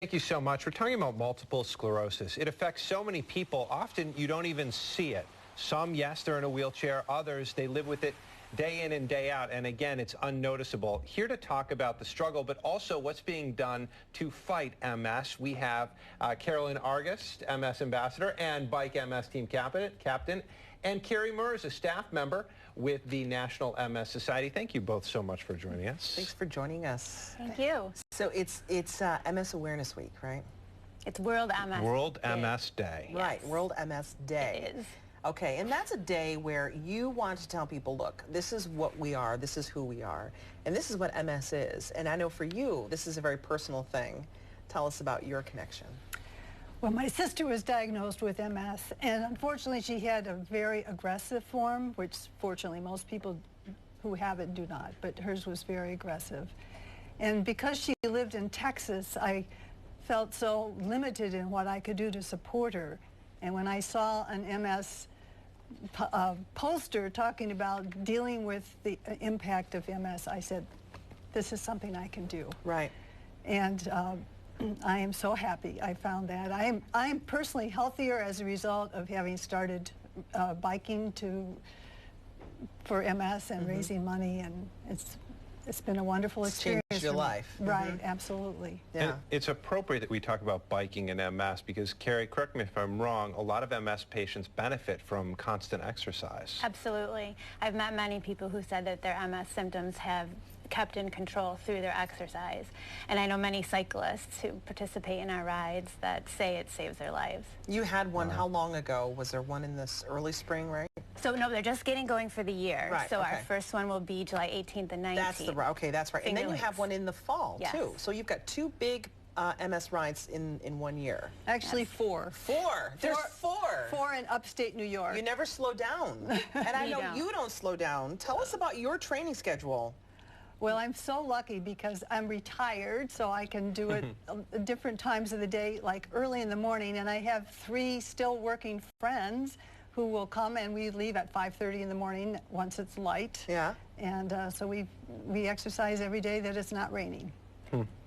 Thank you so much. We're talking about multiple sclerosis. It affects so many people. Often you don't even see it. Some, yes, they're in a wheelchair. Others, they live with it day in and day out. And again, it's unnoticeable. Here to talk about the struggle, but also what's being done to fight MS, we have Carolyn Argust, MS Ambassador and Bike MS Team Captain, and Kerrie Merz, a staff member with the National MS Society. Thank you both so much for joining us. Thanks for joining us. Thank you. So it's MS Awareness Week, right? It's World MS World Day. MS Day. Right, World MS Day. It is. Okay, and that's a day where you want to tell people, look, this is what we are, this is who we are, and this is what MS is. And I know for you, this is a very personal thing. Tell us about your connection. Well, my sister was diagnosed with MS, and unfortunately she had a very aggressive form, which fortunately most people who have it do not, but hers was very aggressive. And because she lived in Texas, I felt so limited in what I could do to support her. And when I saw an MS poster talking about dealing with the impact of MS, I said, this is something I can do. Right. And I am so happy I found that. I'm personally healthier as a result of having started biking for MS and raising money, and it's been a wonderful experience. Changed your life. Right, absolutely. Yeah. And it's appropriate that we talk about biking and MS because, Kerrie, correct me if I'm wrong, a lot of MS patients benefit from constant exercise. Absolutely. I've met many people who said that their MS symptoms have kept in control through their exercise. And I know many cyclists who participate in our rides that say it saves their lives. You had one how long ago? Was there one in this early spring, right? So no, they're just getting going for the year. Right, so okay. our first one will be July 18th and 19th. That's okay, that's right. And then you have one in the fall, Yes. too. So you've got two big MS rides in 1 year. Actually, four. Four? There's four. Four in upstate New York. You never slow down. And I know don't. you don't slow down. Tell us about your training schedule. Well, I'm so lucky because I'm retired, so I can do it at different times of the day, like early in the morning, and I have 3 still working friends who will come, and we leave at 5:30 in the morning once it's light. Yeah. And so we exercise every day that it's not raining.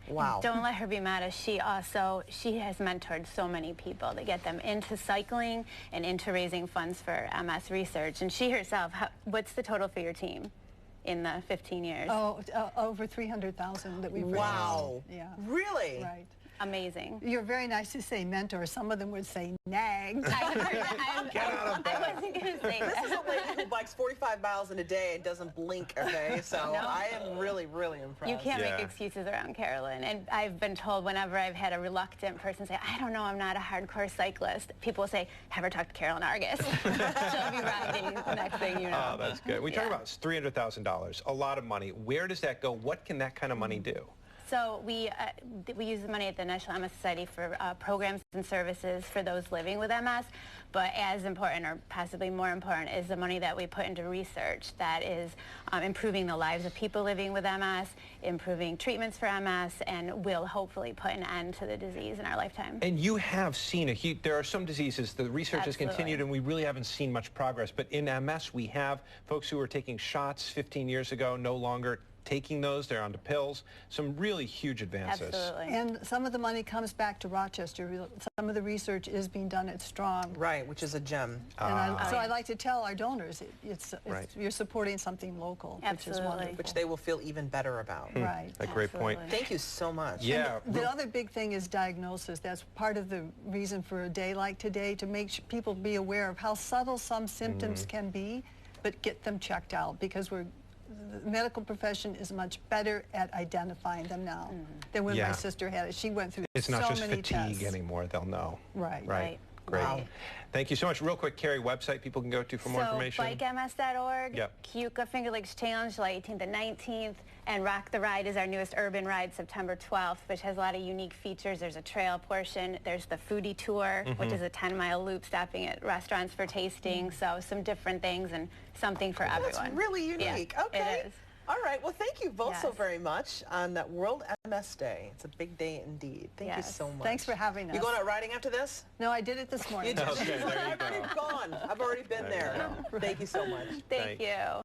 Wow. Don't let her be mad, as she has mentored so many people to get them into cycling and into raising funds for MS research. And she herself, what's the total for your team in the 15 years? Oh, over 300,000 that we've raised. Wow. Yeah. Really? Right. Amazing. You're very nice to say mentor. Some of them would say nag. I wasn't going to say that. This is a lady who bikes 45 miles in a day and doesn't blink, okay? So I am really, really impressed. You can't make excuses around Carolyn. And I've been told whenever I've had a reluctant person say, I don't know, I'm not a hardcore cyclist, people will say, have her talk to Carolyn Argust. She'll be riding the next thing you know. Oh, that's good. We talk about $300,000, a lot of money. Where does that go? What can that kind of money do? So we use the money at the National MS Society for programs and services for those living with MS, but as important or possibly more important is the money that we put into research that is improving the lives of people living with MS, improving treatments for MS, and will hopefully put an end to the disease in our lifetime. And you have seen there are some diseases, the research has continued and we really haven't seen much progress, but in MS we have folks who were taking shots 15 years ago, no longer taking those, they're onto pills, some really huge advances. Absolutely. And some of the money comes back to Rochester. Some of the research is being done at Strong. Right, which is a gem. And so I like to tell our donors, Right. you're supporting something local, which is wonderful. Which they will feel even better about. Right. A great point. Thank you so much. Yeah. And the other big thing is diagnosis. That's part of the reason for a day like today, to make people be aware of how subtle some symptoms can be, but get them checked out, because the medical profession is much better at identifying them now than when my sister had it. She went through it's not so just many fatigue tests. anymore, they'll know. Right. Right. Great. Wow. Thank you so much. Real quick, Kerrie, website people can go to for more information. BikeMS.org, Yep. Keuka Finger Lakes Challenge, July 18th and 19th, and Rock the Ride is our newest urban ride, September 12th, which has a lot of unique features. There's a trail portion, there's the foodie tour, which is a 10-mile loop stopping at restaurants for tasting, so some different things and something for everyone. That's really unique. Yeah, okay. it is. All right. Well, thank you both so Yes. very much on that World MS Day. It's a big day indeed. Thank you so much. Thanks for having us. You going out riding after this? No, I did it this morning. You did. Okay, there you I've already go. gone. I've already been there. Thank you so much. Thank you.